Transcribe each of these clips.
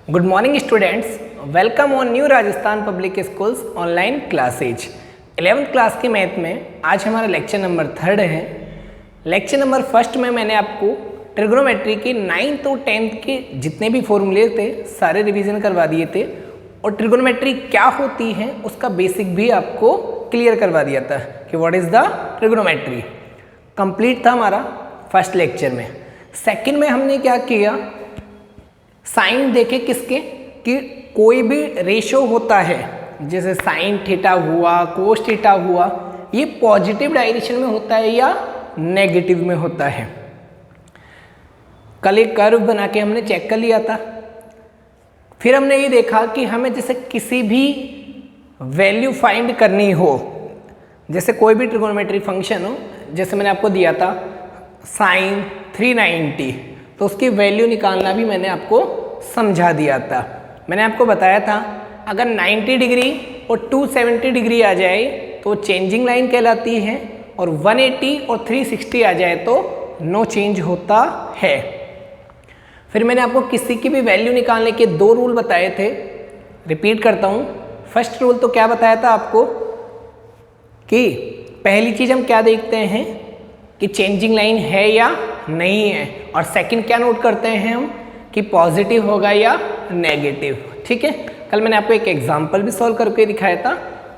Good morning students, welcome on new Rajasthan public schools online classes. 11th class के math में आज हमारा lecture number 3 है। लेक्चर नंबर 1 में मैंने आपको ट्रिग्नोमेट्री के 9th और 10th के जितने भी फॉर्मूले थे सारे रिवीजन करवा दिए थे और ट्रिग्नोमेट्री क्या होती है उसका बेसिक भी आपको क्लियर करवा दिया था कि what is the trigonometry. Complete था हमारा फर्स्ट लेक्चर में। सेकंड में हमने क्या किया, साइन देखे किसके कि कोई भी रेशो होता है जैसे साइन थीटा हुआ, कोस थीटा हुआ, ये पॉजिटिव डायरेक्शन में होता है या नेगेटिव में होता है। कल एक कर्व बना के हमने चेक कर लिया था। फिर हमने ये देखा कि हमें जैसे किसी भी वैल्यू फाइंड करनी हो, जैसे कोई भी ट्रिग्नोमेट्री फंक्शन हो, जैसे मैंने आपको दिया था साइन 390, तो उसकी वैल्यू निकालना भी मैंने आपको समझा दिया था। मैंने आपको बताया था अगर 90 डिग्री और 270 डिग्री आ जाए तो चेंजिंग लाइन कहलाती है और 180 और 360 आ जाए तो नो चेंज होता है। फिर मैंने आपको किसी की भी वैल्यू निकालने के 2 रूल बताए थे। रिपीट करता हूँ। फर्स्ट रूल तो क्या बताया था आपको कि पहली चीज़ हम क्या देखते हैं कि चेंजिंग लाइन है या नहीं है, और सेकंड क्या नोट करते हैं हम कि पॉजिटिव होगा या नेगेटिव। ठीक है, कल मैंने आपको एक एग्जांपल भी सॉल्व करके दिखाया था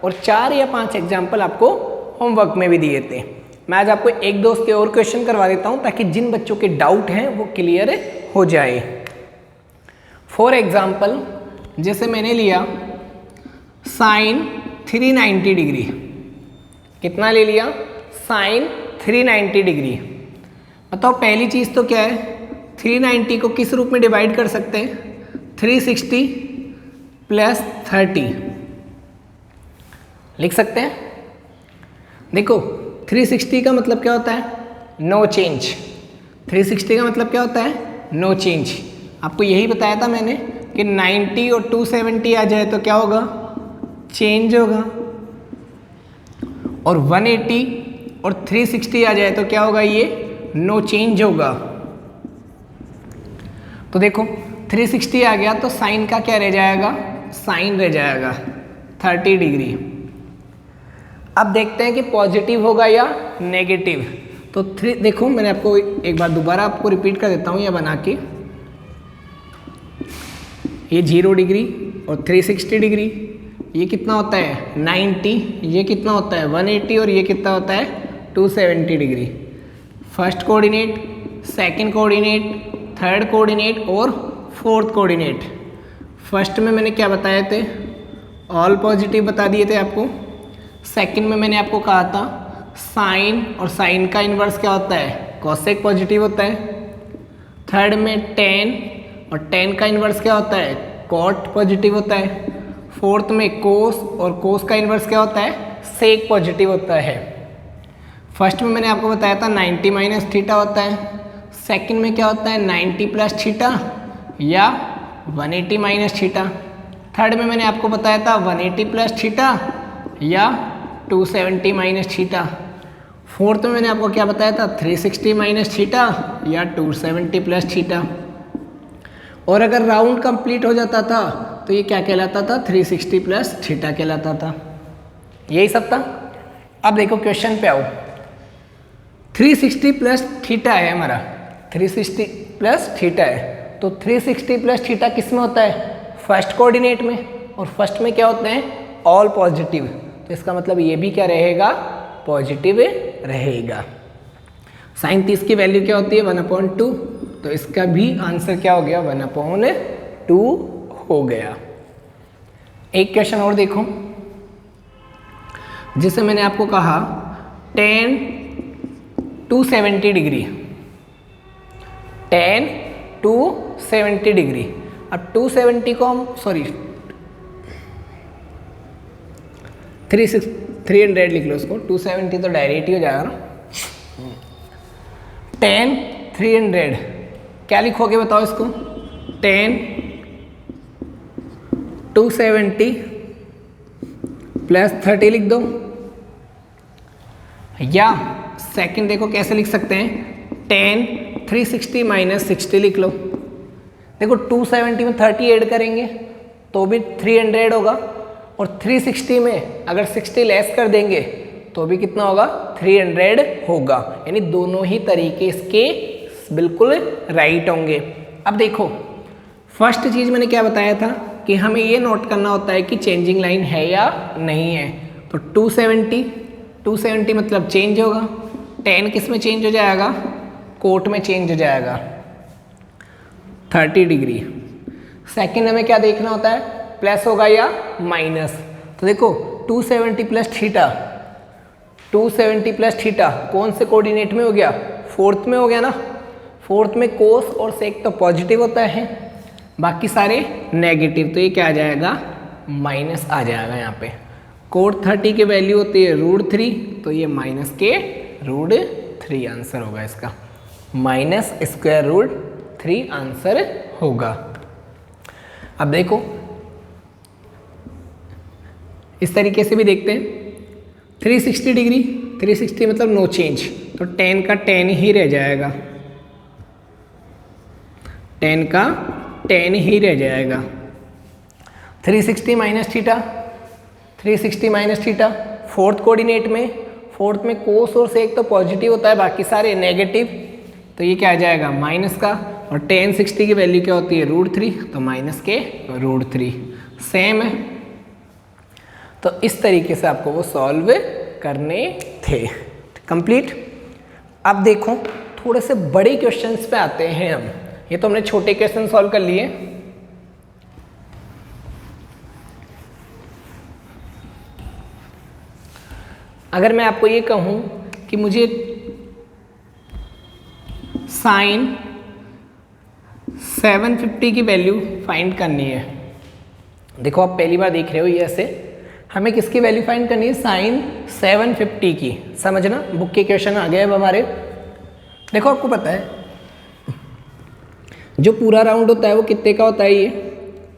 और 4 या 5 एग्जांपल आपको होमवर्क में भी दिए थे। मैं आज आपको एक दो उसके और क्वेश्चन करवा देता हूं ताकि जिन बच्चों के डाउट हैं वो क्लियर हो जाए। फॉर एग्जाम्पल जैसे मैंने लिया साइन 390 डिग्री, कितना ले लिया, साइन 390 डिग्री। बताओ पहली चीज़ तो क्या है, 390 को किस रूप में डिवाइड कर सकते हैं, 360 प्लस 30 लिख सकते हैं। देखो 360 का मतलब क्या होता है, नो चेंज। 360 का मतलब क्या होता है, नो चेंज। आपको यही बताया था मैंने कि 90 और 270 आ जाए तो क्या होगा, चेंज होगा, और 180 और 360 आ जाए तो क्या होगा, ये नो चेंज होगा। तो देखो 360 आ गया तो साइन का क्या रह जाएगा, साइन रह जाएगा 30 डिग्री। अब देखते हैं कि पॉजिटिव होगा या नेगेटिव। तो देखो मैंने आपको एक बार दोबारा आपको रिपीट कर देता हूँ, यह बना के, ये 0 डिग्री और 360 डिग्री, ये कितना होता है 90, ये कितना होता है 180 और ये कितना होता है 270 degree. First coordinate, second coordinate, third coordinate और फोर्थ कोऑर्डिनेट। फर्स्ट में मैंने क्या बताए थे, ऑल पॉजिटिव बता दिए थे आपको। सेकंड में मैंने आपको कहा था साइन, और साइन का इन्वर्स क्या होता है, कोसेक पॉजिटिव होता है। थर्ड में टेन, और टेन का इन्वर्स क्या होता है, कॉट पॉजिटिव होता है। फोर्थ में कोस, और कोस का इन्वर्स क्या होता है, सेक पॉजिटिव होता है। फर्स्ट में मैंने आपको बताया था 90 माइनस थीटा होता है। सेकंड में क्या होता है 90 प्लस थीटा या 180 माइनस थीटा। थर्ड में मैंने आपको बताया था 180 प्लस थीटा या 270 माइनस थीटा। फोर्थ में मैंने आपको क्या बताया था 360 माइनस थीटा या 270 प्लस थीटा। और अगर राउंड कंप्लीट हो जाता था तो ये क्या कहलाता था, 360 प्लस थीटा कहलाता था। यही सब था। अब देखो क्वेश्चन पे आओ। 360 प्लस थीटा है हमारा, 360 प्लस थीटा है, तो 360 प्लस थीटा किस में होता है, फर्स्ट कोऑर्डिनेट में, और फर्स्ट में क्या होते हैं ऑल पॉजिटिव, तो इसका मतलब ये भी क्या रहेगा, पॉजिटिव रहेगा। साइन 30 की वैल्यू क्या होती है 1/2, तो इसका भी आंसर क्या हो गया 1/2 हो गया। एक क्वेश्चन और देखो, जिसे मैंने आपको कहा tan 270 डिग्री, tan 270 डिग्री। अब 270 को हम 300 लिख लो उसको, 270 तो डायरेक्ट ही हो जाएगा ना। tan 300 क्या लिखोगे बताओ इसको, tan 270 प्लस 30 लिख दो, या सेकंड देखो कैसे लिख सकते हैं tan 360 माइनस 60 लिख लो। देखो 270 में 30 ऐड करेंगे तो भी 300 होगा, और 360 में अगर 60 लेस कर देंगे तो भी कितना होगा, 300 होगा। यानी दोनों ही तरीके इसके बिल्कुल राइट होंगे। अब देखो फर्स्ट चीज़ मैंने क्या बताया था कि हमें ये नोट करना होता है कि चेंजिंग लाइन है या नहीं है। तो 270 मतलब चेंज होगा, 10 किस में चेंज हो जाएगा, कोट में चेंज हो जाएगा 30 डिग्री। सेकेंड हमें क्या देखना होता है, प्लस होगा या माइनस। तो देखो 270 प्लस थीटा, 270 प्लस थीटा कौन से कोऑर्डिनेट में हो गया, फोर्थ में हो गया ना। फोर्थ में कोस और सेक तो पॉजिटिव होता है, बाकी सारे नेगेटिव, तो ये क्या आ जाएगा, माइनस आ जाएगा यहाँ पे। कोट 30 की वैल्यू होती है √3, तो ये माइनस के √3 आंसर होगा इसका, माइनस स्क्वायर √3 आंसर होगा। अब देखो इस तरीके से भी देखते हैं, 360 डिग्री, 360 मतलब नो चेंज, तो 10 का 10 ही रह जाएगा, 10 का 10 ही रह जाएगा। 360 minus theta, 360 minus theta fourth coordinate में, फोर्थ में कोस और सेक तो पॉजिटिव होता है, बाकी सारे नेगेटिव, तो ये क्या आ जाएगा माइनस का, और 10 60 की वैल्यू क्या होती है √3, तो माइनस के √3 सेम है। तो इस तरीके से आपको वो सॉल्व करने थे। कंप्लीट। अब देखो थोड़े से बड़े क्वेश्चंस पे आते हैं हम, ये तो हमने छोटे क्वेश्चन सॉल्व कर लिए। अगर मैं आपको ये कहूं कि मुझे साइन 750 की वैल्यू फाइंड करनी है, देखो आप पहली बार देख रहे हो ये ऐसे, हमें किसकी वैल्यू फाइंड करनी है, साइन 750 की। समझना, बुक के क्वेश्चन आ गए अब हमारे। देखो आपको पता है जो पूरा राउंड होता है वो कितने का होता है, ये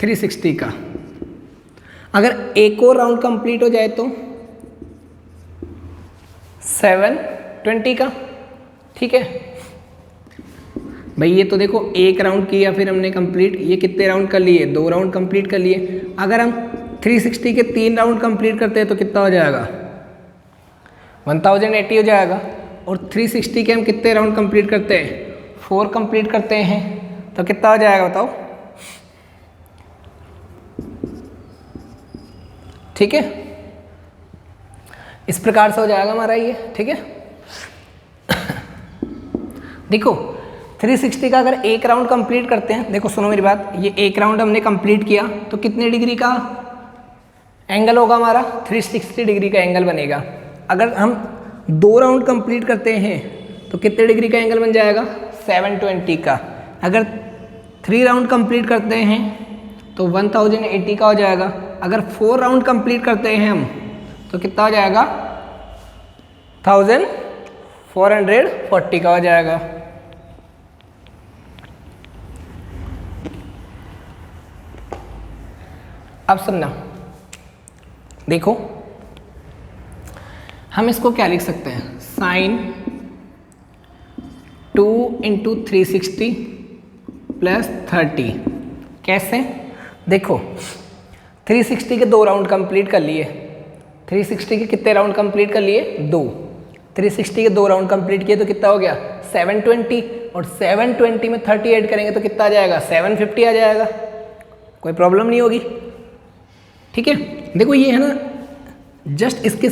360 का। अगर एक और राउंड कंप्लीट हो जाए तो 720 का, ठीक है भाई। ये तो देखो एक राउंड किया फिर हमने कंप्लीट, ये कितने राउंड कर लिए, 2 राउंड कंप्लीट कर लिए। अगर हम 360 के 3 राउंड कंप्लीट करते हैं तो कितना हो जाएगा, 1080 हो जाएगा। और 360 के हम कितने राउंड कंप्लीट करते हैं, 4 कंप्लीट करते हैं, तो कितना हो जाएगा बताओ, ठीक है। इस प्रकार से हो जाएगा हमारा ये, ठीक है। देखो 360 का अगर एक राउंड कंप्लीट करते हैं, देखो सुनो मेरी बात, ये एक राउंड हमने कंप्लीट किया तो कितने डिग्री का एंगल होगा हमारा, 360 डिग्री का एंगल बनेगा। अगर हम 2 राउंड कंप्लीट करते हैं तो कितने डिग्री का एंगल बन जाएगा, 720 का। अगर 3 राउंड कंप्लीट करते हैं तो 1080 का हो जाएगा। अगर 4 राउंड कंप्लीट करते हैं हम तो कितना हो जाएगा, 1440 का हो जाएगा। अब सुनना, देखो हम इसको क्या लिख सकते हैं, साइन 2 × 360 + 30। कैसे, देखो 360 के 2 राउंड कंप्लीट कर लिए, 360 के कितने राउंड कंप्लीट कर लिए, 2। 360 के 2 राउंड कंप्लीट किए तो कितना हो गया, 720, और 720 में 30 ऐड करेंगे तो कितना आ जाएगा, 750 आ जाएगा। कोई प्रॉब्लम नहीं होगी, ठीक है। देखो ये है ना, जस्ट इसके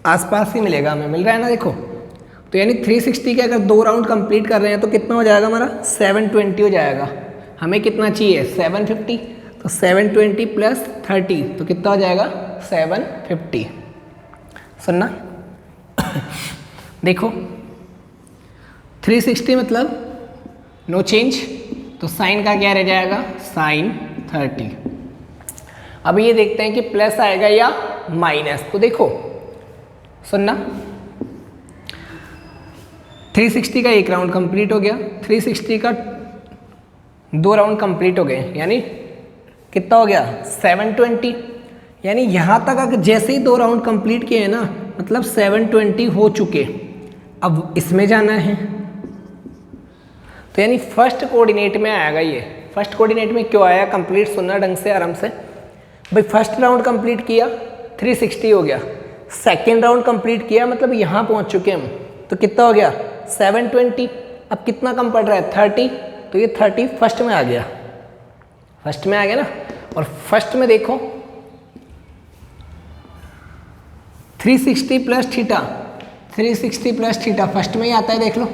आसपास ही मिलेगा, हमें मिल रहा है ना, देखो। तो यानी 360 के अगर 2 राउंड कंप्लीट कर रहे हैं तो कितना हो जाएगा हमारा, 720 हो जाएगा। हमें कितना चाहिए, 750, तो 720 + 30 तो कितना हो जाएगा, 750। सुनना देखो 360 मतलब नो चेंज, तो साइन का क्या रह जाएगा, साइन 30। अब ये देखते हैं कि प्लस आएगा या माइनस। तो देखो सुनना, 360 का 1 राउंड कंप्लीट हो गया, 360 का 2 राउंड कंप्लीट हो गए, यानी कितना हो गया, 720। यानी यहाँ तक अगर जैसे ही 2 राउंड कंप्लीट किए हैं ना, मतलब 720 हो चुके। अब इसमें जाना है, तो यानी फर्स्ट कोऑर्डिनेट में आएगा ये, फर्स्ट कोऑर्डिनेट में क्यों आया, कंप्लीट सुनना ढंग से आराम से। भाई फर्स्ट राउंड कंप्लीट किया 360 हो गया, सेकेंड राउंड कंप्लीट किया मतलब यहाँ पहुँच चुके हम, तो कितना हो गया 720। अब कितना कम पड़ रहा है 30, तो ये 30 फर्स्ट में आ गया, फर्स्ट में आ गया ना। और फर्स्ट में देखो 360 plus theta, 360 plus theta first में ही आता है, देख लो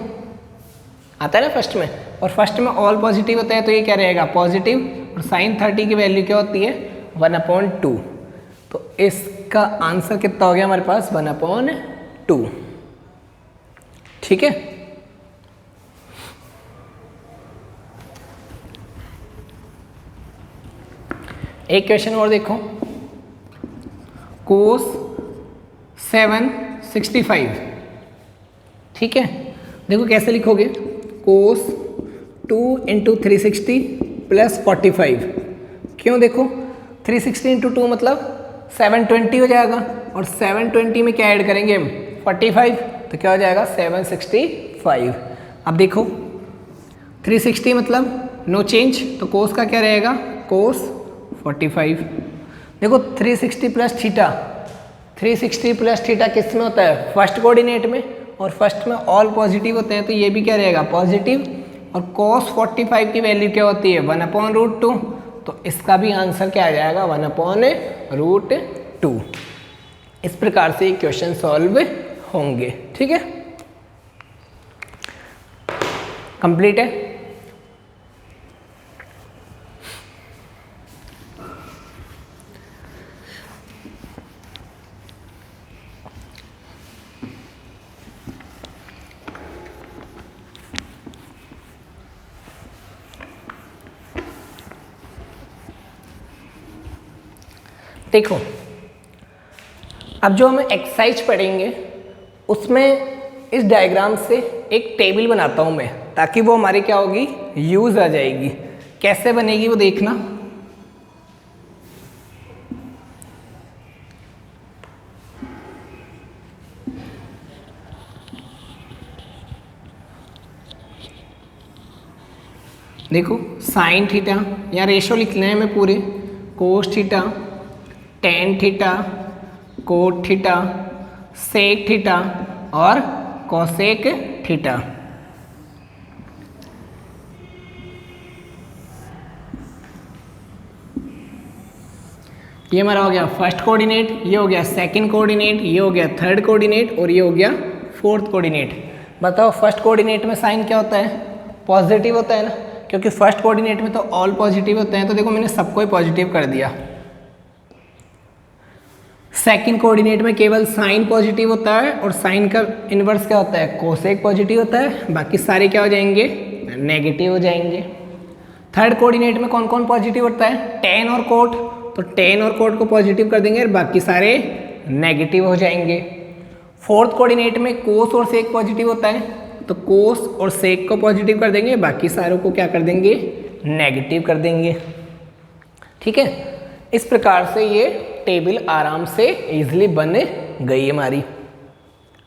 आता है ना फर्स्ट में। और फर्स्ट में ऑल पॉजिटिव होता है तो ये क्या रहेगा पॉजिटिव, और साइन 30 की वैल्यू क्या होती है 1/2। तो इसका आंसर कितना हो गया हमारे पास 1/2। ठीक है, एक क्वेश्चन और देखो, कोस 765। ठीक है, देखो कैसे लिखोगे, कोस 2 × 360 प्लस 45। क्यों, देखो 360 × 2 मतलब 720 हो जाएगा, और 720 में क्या ऐड करेंगे हम 45, तो क्या हो जाएगा 765। अब देखो 360 मतलब नो चेंज, तो कोस का क्या रहेगा कोस 45। देखो 360 प्लस थीटा, 360 प्लस थीटा किस में होता है फर्स्ट कोऑर्डिनेट में, और फर्स्ट में ऑल पॉजिटिव होते हैं तो ये भी क्या रहेगा पॉजिटिव। और cos 45 की वैल्यू क्या होती है 1/√2, तो इसका भी आंसर क्या आ जाएगा 1/√2। इस प्रकार से क्वेश्चन सॉल्व होंगे। ठीक है, कंप्लीट है। देखो अब जो हमें एक्सरसाइज पढ़ेंगे उसमें इस डायग्राम से एक टेबल बनाता हूं मैं, ताकि वो हमारी क्या होगी यूज आ जाएगी। कैसे बनेगी वो देखना। देखो साइन थीटा, या रेशो लिखना है हमें पूरे, cos theta, tan theta, cot theta, sec theta और कोसेक थीटा। ये हमारा हो गया फर्स्ट कोऑर्डिनेट, ये हो गया सेकंड कोऑर्डिनेट, ये हो गया थर्ड कोऑर्डिनेट और ये हो गया फोर्थ कोऑर्डिनेट। बताओ फर्स्ट कोऑर्डिनेट में साइन क्या होता है पॉजिटिव होता है ना, क्योंकि फर्स्ट कोऑर्डिनेट में तो ऑल पॉजिटिव होते हैं, तो देखो मैंने सबको ही पॉजिटिव कर दिया। सेकंड कोऑर्डिनेट में केवल साइन पॉजिटिव होता है, और साइन का इनवर्स क्या होता है कोसेक पॉजिटिव होता है, बाकी सारे क्या हो जाएंगे नेगेटिव हो जाएंगे। थर्ड कोऑर्डिनेट में कौन कौन पॉजिटिव होता है टेन और कोट, तो टेन और कोट को पॉजिटिव कर देंगे और बाकी सारे नेगेटिव हो जाएंगे। फोर्थ कोऑर्डिनेट में कोस और सेक पॉजिटिव होता है, तो कोस और सेक को पॉजिटिव कर देंगे, बाकी सारों को क्या कर देंगे नेगेटिव कर देंगे। ठीक है, इस प्रकार से ये टेबल आराम से इजीली बन गई हमारी।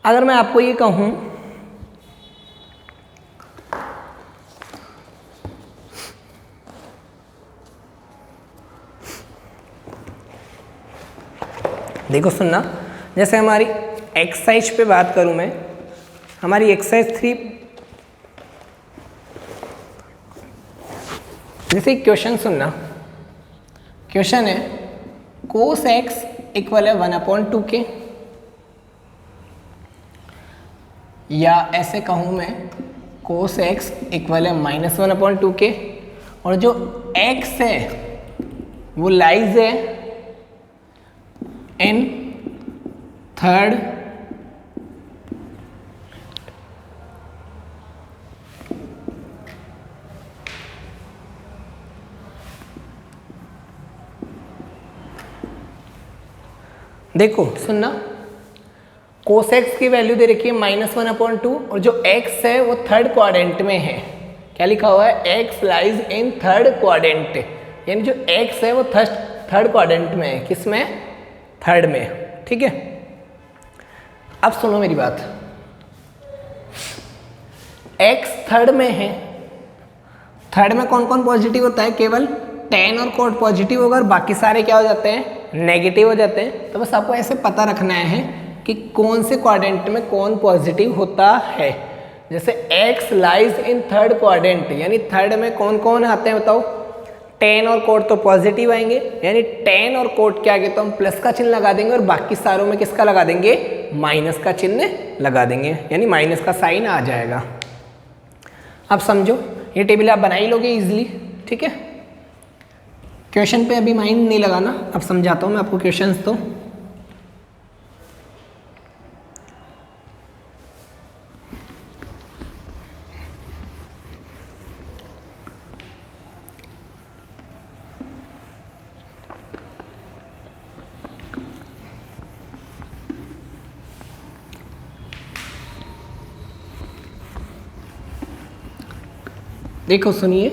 अगर मैं आपको ये कहूं देखो सुनना, जैसे हमारी एक्सरसाइज पे बात करूं मैं, हमारी एक्सरसाइज 3, जैसे क्वेश्चन सुनना, क्वेश्चन है कोस एक्स इक्वल है 1/2 के, या ऐसे कहूं मैं कोस एक्स इक्वल है -1/2 के, और जो एक्स है वो लाइज है इन थर्ड देखो सुनना, कोस एक्स की वैल्यू दे रखी है -1/2, और जो एक्स है वो थर्ड क्वाड्रेंट में है। क्या लिखा हुआ है x lies in third quadrant, यानी जो एक्स है वो थर्ड क्वाड्रेंट में है। किस में थर्ड में। ठीक है, अब सुनो मेरी बात, एक्स थर्ड में है थर्ड में कौन कौन पॉजिटिव होता है? केवल tan और cot पॉजिटिव होगा और बाकी सारे क्या हो जाते हैं? नेगेटिव हो जाते हैं। तो बस आपको ऐसे पता रखना है कि कौन से क्वाड्रेंट में कौन पॉजिटिव होता है। जैसे x lies in third quadrant, यानी थर्ड में कौन कौन आते हैं बताओ? tan और cot तो पॉजिटिव आएंगे, यानी tan और cot के आगे तो हम प्लस का चिन्ह लगा देंगे और बाकी सारों में किसका लगा देंगे? माइनस का चिन्ह लगा देंगे, यानी माइनस का साइन आ जाएगा। अब समझो, ये टेबल आप बना ही लोगे इजीली, ठीक है। क्वेश्चन पे अभी माइंड नहीं लगाना, अब समझाता हूँ मैं आपको क्वेश्चंस। तो देखो सुनिए,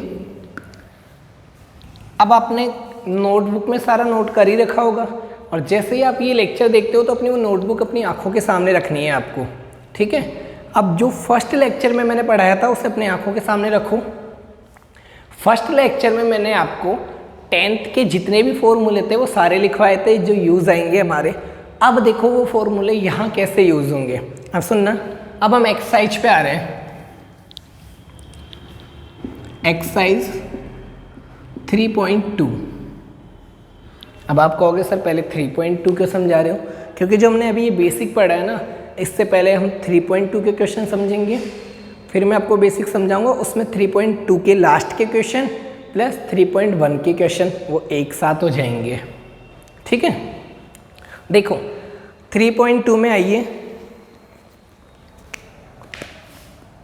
अब आपने नोटबुक में सारा नोट कर ही रखा होगा और जैसे ही आप ये लेक्चर देखते हो तो अपनी वो नोटबुक अपनी आंखों के सामने रखनी है आपको, ठीक है। अब जो फर्स्ट लेक्चर में मैंने पढ़ाया था उसे अपने आंखों के सामने रखो। फर्स्ट लेक्चर में मैंने आपको 10th के जितने भी फॉर्मूले थे वो सारे लिखवाए थे जो यूज़ आएंगे हमारे। अब देखो वो फॉर्मूले यहाँ कैसे यूज़ होंगे। अब सुनना, अब हम एक्सरसाइज पे आ रहे हैं। एक्सरसाइज 3.2। अब आप कहोगे सर पहले 3.2 क्यों समझा रहे हो? क्योंकि जो हमने अभी ये बेसिक पढ़ा है ना, इससे पहले हम 3.2 के क्वेश्चन समझेंगे, फिर मैं आपको बेसिक समझाऊंगा, उसमें 3.2 के लास्ट के क्वेश्चन प्लस 3.1 के क्वेश्चन वो एक साथ हो जाएंगे, ठीक है। देखो 3.2 में आइए,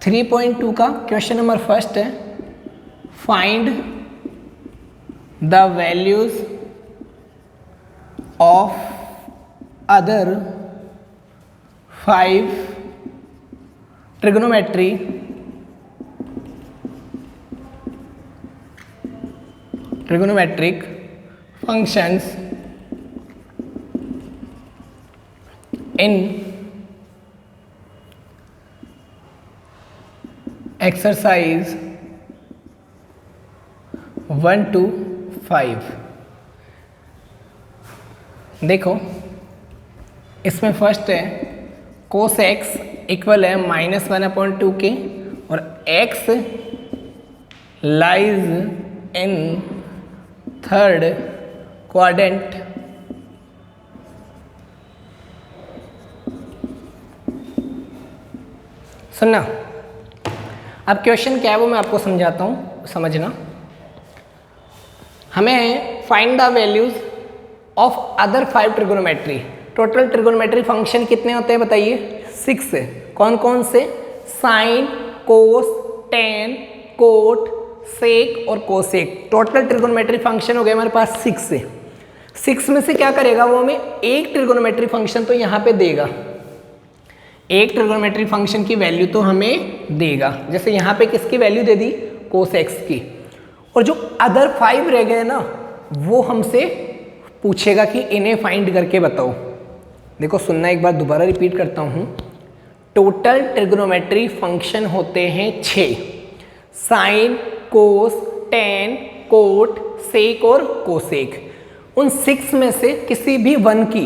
3.2 का क्वेश्चन नंबर फर्स्ट है, find the values of other 5 trigonometric functions in exercise 1 to 5। देखो इसमें फर्स्ट है cos x इक्वल है -1/2 के और x lies in third quadrant सुनना। अब क्वेश्चन क्या है वो मैं आपको समझाता हूँ, समझना। हमें find the values of other 5 trigonometry. Total trigonometry function कितने होते हैं बताइए? 6। कौन कौन से? साइन, कोस, टेन, कोट, सेक और कोसेक। टोटल ट्रिगोनोमेट्री फंक्शन हो गए हमारे पास 6 से। 6 में से क्या करेगा वो? हमें एक ट्रिगोनोमेट्री फंक्शन तो यहाँ पे देगा, एक ट्रिगोनोमेट्री फंक्शन की वैल्यू तो हमें देगा। जैसे यहाँ पे किसकी वैल्यू दे दी? कोस एक्स की। और जो अदर 5 रह गए ना, वो हमसे पूछेगा कि इन्हें फाइंड करके बताओ। देखो सुनना, एक बार दोबारा रिपीट करता हूँ। टोटल ट्रिगोनोमेट्री फंक्शन होते हैं 6, साइन, कोस, टेन, कोट, सेक और कोसेक। उन 6 में से किसी भी वन की,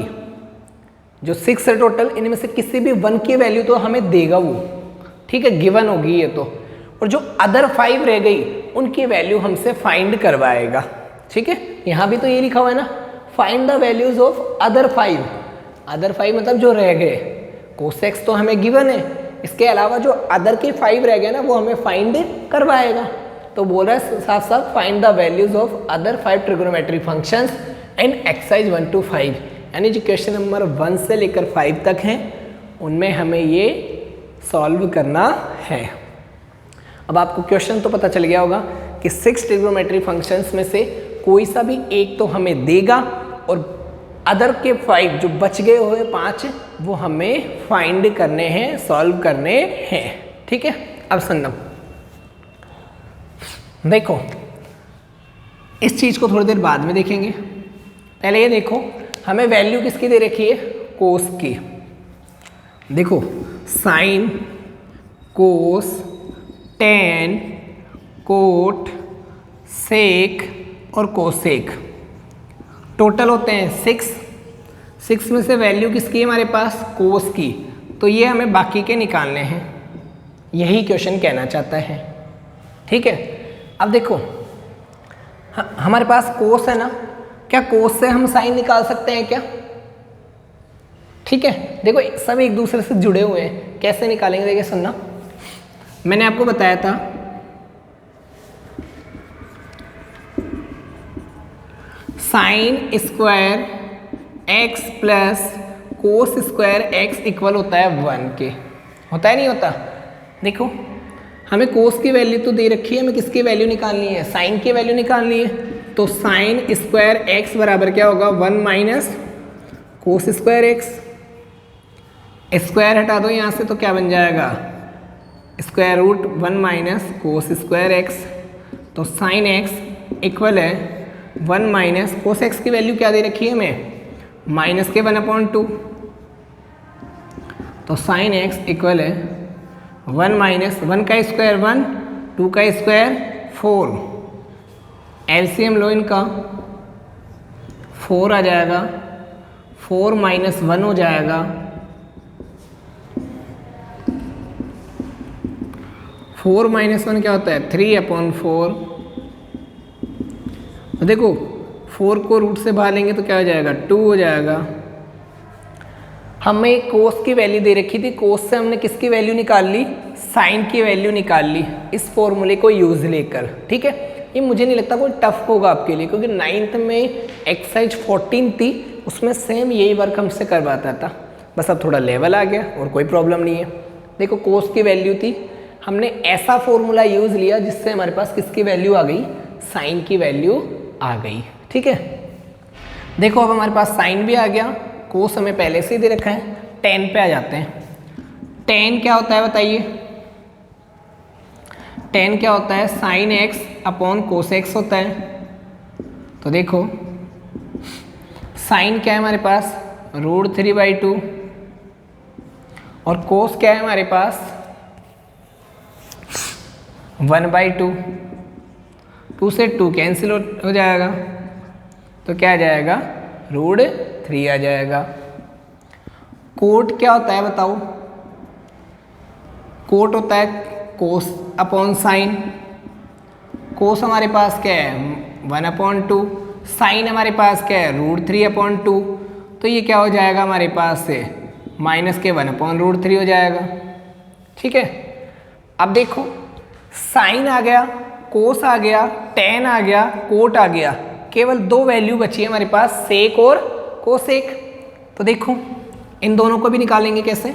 जो 6 है टोटल, इनमें से किसी भी वन की वैल्यू तो हमें देगा वो, ठीक है, गिवन होगी ये तो। और जो अदर 5 रह गई उनकी वैल्यू हमसे फाइंड करवाएगा, ठीक है। यहाँ भी तो ये लिखा हुआ है ना, find the values of other 5। Other 5 मतलब जो रह गए। कोसेक्स तो हमें गिवन है, इसके अलावा जो अदर के 5 रह गए ना वो हमें फाइंड करवाएगा। तो बोल रहा है साफ साफ, find the values of other 5 trigonometry functions in exercise 1 to 5। यानी जो क्वेश्चन नंबर 1 से लेकर 5 तक हैं उनमें हमें ये सॉल्व करना है। अब आपको क्वेश्चन तो पता चल गया होगा कि 6 ट्रिगोनोमेट्री फंक्शंस में से कोई सा भी एक तो हमें देगा और अदर के 5 जो बच गए हुए 5 वो हमें फाइंड करने हैं, सॉल्व करने हैं, ठीक है। अब सुनना, देखो इस चीज़ को थोड़ी देर बाद में देखेंगे। पहले ये देखो, हमें वैल्यू किसकी दे रखी है? कोस की। देखो साइन, कोस, टेन, कोट, सेक और कोसेक टोटल होते हैं 6। 6 में से वैल्यू किसकी है हमारे पास? कोस की। तो ये हमें बाकी के निकालने हैं, यही क्वेश्चन कहना चाहता है। ठीक है, अब देखो हमारे पास कोस है ना, क्या कोस से हम साइन निकाल सकते हैं क्या? ठीक है, देखो सब एक दूसरे से जुड़े हुए हैं, कैसे निकालेंगे देखिए सुनना। मैंने आपको बताया था sine square x plus cos square x equal होता है 1 के। होता है नहीं होता? देखो हमें कोस की वैल्यू तो दे रखी है, हमें किसकी वैल्यू निकालनी है? साइन की वैल्यू निकालनी है। तो साइन स्क्वायर एक्स बराबर क्या होगा? 1 minus cos square x. Square हटा दो यहाँ से तो क्या बन जाएगा? Square root 1 minus cos square x. तो साइन एक्स इक्वल है 1 माइनस कोस एक्स की वैल्यू क्या दे रखी है हमें? माइनस के 1/2। तो साइन एक्स इक्वल है 1 माइनस 1 का स्क्वायर 1, 2 का स्क्वायर 4। एलसीएम लो इनका, 4 आ जाएगा, 4 माइनस 1 हो जाएगा, 4 माइनस 1 क्या होता है? 3/4। तो देखो 4 को रूट से बाहर लेंगे तो क्या हो जाएगा? 2 हो जाएगा। हमें कोस की वैल्यू दे रखी थी, कोस से हमने किसकी वैल्यू निकाल ली? साइन की वैल्यू निकाल ली इस फॉर्मूले को यूज लेकर। ठीक है, ये मुझे नहीं लगता कोई टफ होगा आपके लिए, क्योंकि 9th में एक्सरसाइज 14 थी, उसमें सेम यही वर्क हमसे करवाता था। बस अब थोड़ा लेवल आ गया और कोई प्रॉब्लम नहीं है। देखो कोस की वैल्यू थी, हमने ऐसा फॉर्मूला यूज लिया जिससे हमारे पास किसकी वैल्यू आ गई? साइन की वैल्यू आ गई। ठीक है, देखो अब हमारे पास साइन भी आ गया, कोस हमें पहले से ही दे रखा है। tan पे आ जाते हैं। tan क्या होता है बताइए? tan क्या होता है? Sine x upon cos x होता है। तो देखो साइन क्या है हमारे पास? √3/2 और कोस क्या है हमारे पास? 1/2। 2 से 2 कैंसिल हो जाएगा, तो क्या आ जाएगा? √3 आ जाएगा। कोट क्या होता है बताओ? कोट होता है कोस अपॉन साइन। कोस हमारे पास क्या है? 1/2। साइन हमारे पास क्या है? √3/2। तो ये क्या हो जाएगा हमारे पास से? माइनस के 1/√3 हो जाएगा। ठीक है, अब देखो साइन आ गया, कोस आ गया, tan आ गया, कोट आ गया, केवल 2 वैल्यू बची है हमारे पास, सेक और कोसेक। तो देखो इन दोनों को भी निकालेंगे कैसे?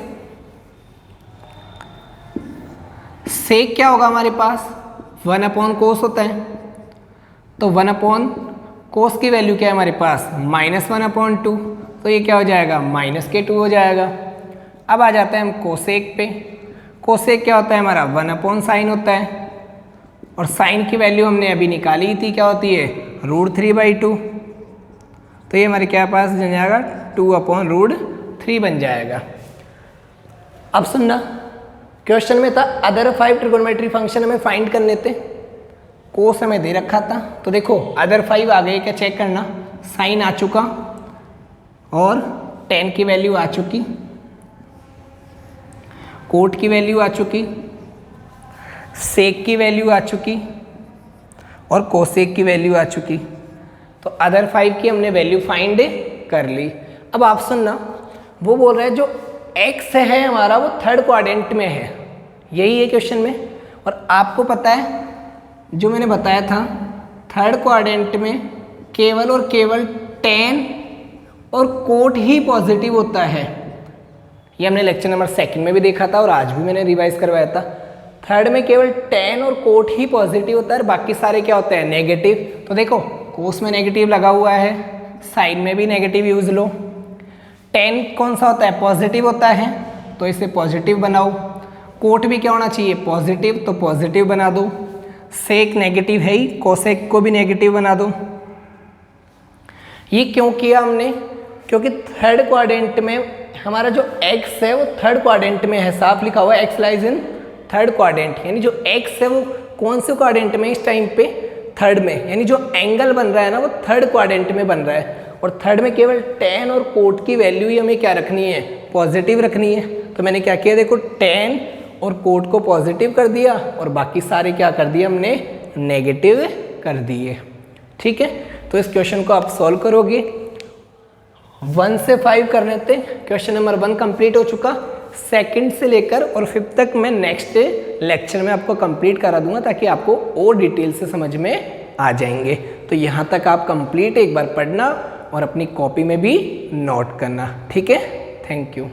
सेक क्या होगा हमारे पास? 1/कोस होता है। तो 1/कोस की वैल्यू क्या है हमारे पास? -1/2। तो ये क्या हो जाएगा? -2 हो जाएगा। अब आ जाते हैं हम कोसेक पे। कोसेक क्या होता है हमारा? 1/साइन होता है, और साइन की वैल्यू हमने अभी निकाली थी, क्या होती है? √3/2। तो ये हमारे क्या पास बन जाएगा? 2/√3 बन जाएगा। अब सुनना, क्वेश्चन में था अदर 5 ट्रिगोनोमेट्री फंक्शन हमें फाइंड करने थे, कोस हमें दे रखा था। तो देखो अदर 5 आ गए क्या? चेक करना। साइन आ चुका और tan की वैल्यू आ चुकी, कोट की वैल्यू आ चुकी, सेक की वैल्यू आ चुकी और कोसेक की वैल्यू आ चुकी। तो अदर 5 की हमने वैल्यू फाइंड कर ली। अब आप सुनना, वो बोल रहा है जो x है हमारा वो 3rd क्वाड्रेंट में है, यही है क्वेश्चन में। और आपको पता है जो मैंने बताया था 3rd क्वाड्रेंट में केवल और केवल tan और कोट ही पॉजिटिव होता है। ये हमने लेक्चर नंबर 2 में भी देखा था और आज भी मैंने रिवाइज करवाया था। 3rd में केवल tan और कोट ही पॉजिटिव होता है, बाकी सारे क्या होते हैं? नेगेटिव। तो देखो कोस में नेगेटिव लगा हुआ है, साइन में भी नेगेटिव यूज लो। tan कौन सा होता है? पॉजिटिव होता है, तो इसे पॉजिटिव बनाओ। कोट भी क्या होना चाहिए? पॉजिटिव, तो पॉजिटिव बना दो। सेक नेगेटिव है ही, कोसेक को भी नेगेटिव बना दो। ये क्यों किया हमने? क्योंकि 3rd क्वाड्रेंट में हमारा जो x है वो 3rd क्वाड्रेंट में है, साफ लिखा हुआ है x lies in 3rd quadrant, यानी जो x है वो कौन से क्वाड्रेंट में इस टाइम पे? थर्ड में, यानी जो एंगल बन रहा है ना वो थर्ड क्वाड्रेंट में बन रहा है, और थर्ड में केवल tan और कोट की वैल्यू ही हमें क्या रखनी है, पॉजिटिव रखनी है। तो मैंने क्या किया, देखो tan और कोट को पॉजिटिव कर दिया और बाकी सारे क्या कर दिए हमने, नेगेटिव कर दिए। ठीक है, तो इस क्वेश्चन को आप सॉल्व करोगे। 1 से 5 करने थे, क्वेश्चन नंबर 1 कंप्लीट हो चुका। सेकंड से लेकर और 5th तक मैं नेक्स्ट लेक्चर में आपको कंप्लीट करा दूंगा, ताकि आपको और डिटेल से समझ में आ जाएंगे। तो यहाँ तक आप कंप्लीट एक बार पढ़ना और अपनी कॉपी में भी नोट करना। ठीक है, थैंक यू।